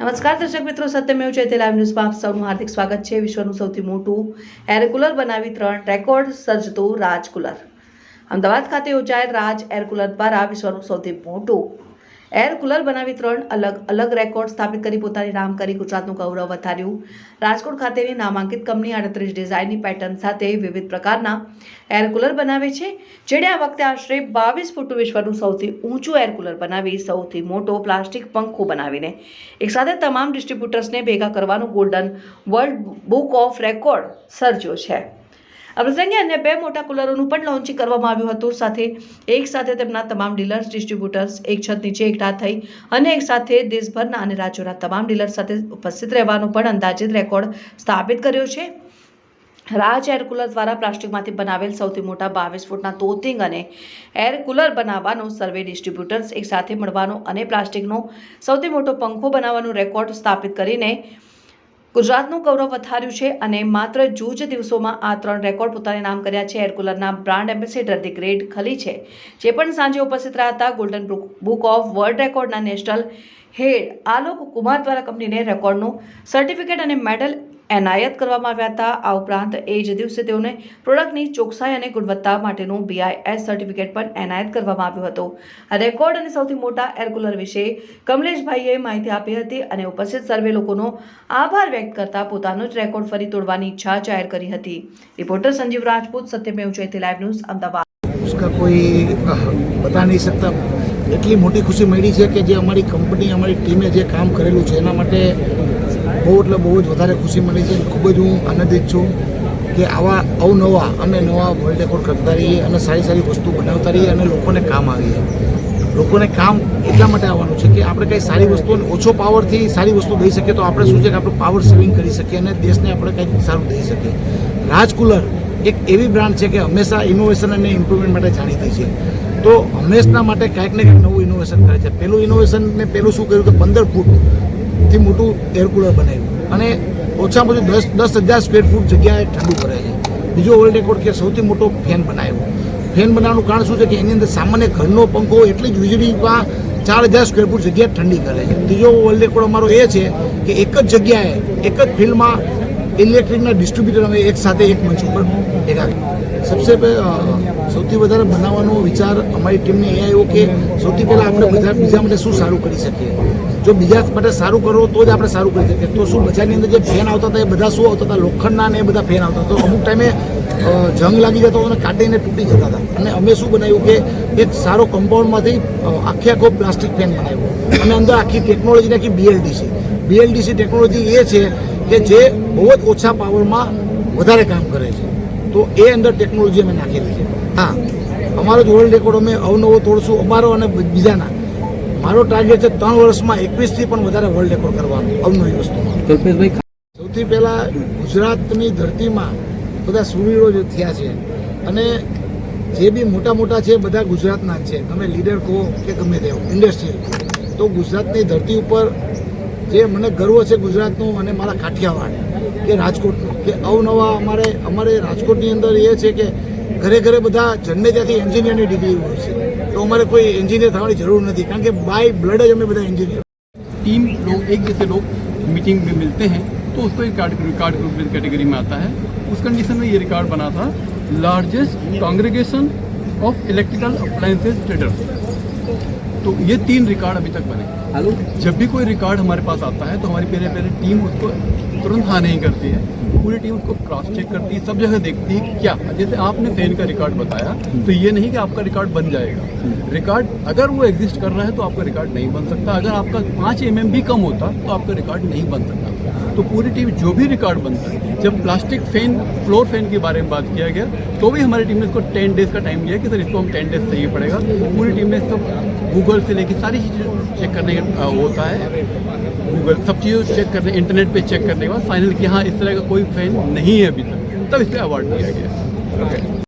નમસ્કાર દર્શક મિત્રો, સત્યમેવ જયતે લાઈવ ન્યૂઝમાં આપ સૌનું હાર્દિક સ્વાગત છે। વિશ્વનું સૌથી મોટું એર કુલર બનાવી 3 રેકોર્ડ સર્જતું રાજ કુલર। અમદાવાદ ખાતે યોજાયેલ રાજ એર કુલર દ્વારા વિશ્વનું સૌથી મોટું એર કુલર બનાવી 3 અલગ અલગ રેકોર્ડ સ્થાપિત કરી પોતાની નામ કરી ગુજરાતનું ગૌરવ વધાર્યું। રાજકોટ ખાતેની નામાંકિત કંપની 38 ડિઝાઇનની પેટર્ન સાથે વિવિધ પ્રકારના એર કુલર બનાવે છે, જેણે આ વખતે આશરે 22 ફૂટનું વિશ્વનું સૌથી ઊંચું એર કુલર બનાવી સૌથી મોટો પ્લાસ્ટિક પંખો બનાવીને એકસાથે તમામ ડિસ્ટ્રીબ્યુટર્સને ભેગા કરવાનો golden world book of record સર્જ્યો છે। આ પ્રસંગે અન્ય 2 મોટા કુલરોનું પણ લોન્ચિંગ કરવામાં આવ્યું હતું। સાથે એક સાથે તેમના તમામ ડીલર્સ ડિસ્ટ્રીબ્યુટર્સ એક છત નીચે એકઠા થઈ અને એક સાથે દેશભરના અને રાજ્યોના તમામ ડીલર્સ સાથે ઉપસ્થિત રહેવાનો પણ અંદાજિત રેકોર્ડ સ્થાપિત કર્યો છે। રાજ એર કુલર દ્વારા પ્લાસ્ટિકમાંથી બનાવેલ સૌથી મોટા 22 ફૂટના તોતિંગ અને એર કુલર બનાવવાનો, સર્વે ડિસ્ટ્રીબ્યુટર્સ એક સાથે મળવાનો અને પ્લાસ્ટિકનો સૌથી મોટો પંખો બનાવવાનો રેકોર્ડ સ્થાપિત કરીને ગુજરાતનું ગૌરવ વધાર્યું છે અને માત્ર જ દિવસોમાં આ 3 રેકોર્ડ પોતાને નામ કર્યા છે। એર કુલરના brand ambassador the great Khali છે, જે પણ સાંજે ઉપસ્થિત રહ્યા હતા। ગોલ્ડન બુક ઓફ વર્લ્ડ રેકોર્ડના નેશનલ હેડ આલોક કુમાર દ્વારા કંપનીને રેકોર્ડનું સર્ટિફિકેટ અને મેડલ એનાયત કરવામાં આવ્યા હતા। આ ઉપરાંત એ જ દિવસે તેઓને પ્રોડક્ટની ચોકસાઈ અને ગુણવત્તા માટેનું BIS સર્ટિફિકેટ પણ એનાયત કરવામાં આવ્યું હતું। આ રેકોર્ડ અને સૌથી મોટા એર કુલર વિશે કમલેશભાઈએ માહિતી આપી હતી અને ઉપસ્થિત સર્વે લોકોનો આભાર વ્યક્ત કરતા પોતાનો જ રેકોર્ડ ફરી તોડવાની ઈચ્છા જાહેર કરી હતી। Reporter Sanjeev Rajput, Satyamev Jayate live news, Ahmedabad. उसका कोई बता नहीं सकता। એટલી મોટી ખુશી મળી છે કે જે અમારી કંપની, અમારી ટીમે જે કામ કરેલું છે એના માટે બહુ એટલે બહુ જ વધારે ખુશી મળી છે। ખૂબ જ હું આનંદિત છું કે આવા અવનવા અમે નવા વર્લ્ડ રેકોર્ડ કરતા રહીએ અને સારી સારી વસ્તુ બનાવતા રહીએ અને લોકોને કામ આવીએ। લોકોને કામ એટલા માટે આવવાનું છે કે આપણે કંઈ સારી વસ્તુઓને ઓછો પાવરથી સારી વસ્તુ દઈ શકીએ તો આપણે શું છે કે આપણે પાવર સેવિંગ કરી શકીએ અને દેશને આપણે કંઈક સારું દઈ શકીએ। રાજ કુલર એક એવી બ્રાન્ડ છે કે હંમેશા ઇનોવેશન અને ઇમ્પ્રુવમેન્ટ માટે જાણીતી છે, તો હંમેશના માટે કાંઈક ને કંઈક નવું ઇનોવેશન કરે છે। પહેલું ઇનોવેશન ને પહેલું શું કર્યું કે 15 ફૂટથી મોટું એર કુલર બનાવ્યું અને ઓછામાં ઓછું 10,000 સ્ક્વેર ફૂટ જગ્યાએ ઠંડુ કરે છે। બીજો વર્લ્ડ રેકોર્ડ કે સૌથી મોટો ફેન બનાવ્યો। ફેન બનાવવાનું કારણ શું છે કે એની અંદર સામાન્ય ઘરનો પંખો એટલી જ વીજળીમાં 4,000 સ્ક્વેર ફૂટ જગ્યા ઠંડી કરે છે। ત્રીજો વર્લ્ડ રેકોર્ડ અમારો એ છે કે એક જ જગ્યાએ એક જ ફિલ્ડમાં ઇલેક્ટ્રિકના ડિસ્ટ્રીબ્યુટર અમે એક સાથે એક મંચ ઉપર ભેગા સૌથી વધારે બનાવવાનો વિચાર અમારી ટીમને એ આવ્યો કે સૌથી પહેલાં આપણે બીજા માટે શું સારું કરી શકીએ। જો બીજા માટે સારું કરો તો જ આપણે સારું કરી શકીએ। તો શું બજારની અંદર જે ફેન આવતા હતા એ બધા શું આવતા હતા, લોખંડના ને એ બધા ફેન આવતા હતા, તો અમુક ટાઈમે જંગ લાગી જતો અને કાઢીને તૂટી જતા હતા। અને અમે શું બનાવ્યું કે એક સારો કમ્પાઉન્ડમાંથી આખો પ્લાસ્ટિક ફેન બનાવ્યો અને અંદર આખી ટેકનોલોજી નાખી BLDC ટેકનોલોજી એ છે કે જે બહુ જ ઓછા પાવરમાં વધારે કામ કરે છે, તો એ અંદર ટેકનોલોજી અમે નાખેલી છે। હા, અમારો જ વર્લ્ડ રેકોર્ડ અમે અવનવો તોડશું, અમારો અને બીજાના। મારો ટાર્ગેટ છે 3 વર્ષમાં 21થી પણ વધારે વર્લ્ડ રેકોર્ડ કરવાનો અવનવી વસ્તુમાં। સૌથી પહેલાં ગુજરાતની ધરતીમાં બધા સુરવીરો જે થયા છે અને જે બી મોટા છે બધા ગુજરાતના જ છે। તમે લીડર કહો કે ગમે તે ઇન્ડસ્ટ્રીયલ, તો ગુજરાતની ધરતી ઉપર જે મને ગર્વ છે ગુજરાતનું અને મારા કાઠિયાવાડ કે રાજકોટનું કે અવનવા અમારે રાજકોટની અંદર એ છે કે ઘરે બધા જન્મે ત્યાંથી એન્જિનિયરની ડિગ્રી હોય છે, તો અમારે કોઈ એન્જિનિયર થવાની જરૂર નથી કારણ કે બાય બ્લડ જ અમે બધા એન્જિનિયર। टीम लोग एक जैसे लोग मीटिंग में मिलते हैं तो उसको एक रिकॉर्ड ग्रुप कैटेगरी में आता है। उस कंडीशन में ये रिकॉर्ड बना था largest congregation of electrical appliances traders. तो ये 3 रिकॉर्ड अभी तक बने। जब भी कोई रिकॉर्ड हमारे पास आता है तो हमारी पहले टीम उसको तुरंत हाँ नहीं करती है, पूरी टीम उसको क्रॉस चेक करती है, सब जगह देखती है क्या। जैसे आपने फैन का रिकॉर्ड बताया तो ये नहीं कि आपका रिकॉर्ड बन जाएगा। रिकॉर्ड अगर वो एग्जिस्ट कर रहा है तो आपका रिकॉर्ड नहीं बन सकता। अगर आपका 5 mm भी कम होता तो आपका रिकॉर्ड नहीं बन सकता। तो पूरी टीम जो भी रिकॉर्ड बनता है, जब प्लास्टिक फैन, फ्लोर फैन के बारे में बात किया गया तो भी हमारी टीम ने इसको 10 डेज का टाइम दिया कि सर इसको हम 10 डेज चाहिए पड़ेगा। पूरी टीम ने सब गूगल से लेकर सारी चीज़ें चेक करने होता है, गूगल सब चीज़ों चेक करने, इंटरनेट पे चेक करने के बाद फाइनल कि हाँ इस तरह का कोई फैन नहीं है अभी तक, तब इस पर अवार्ड दिया गया।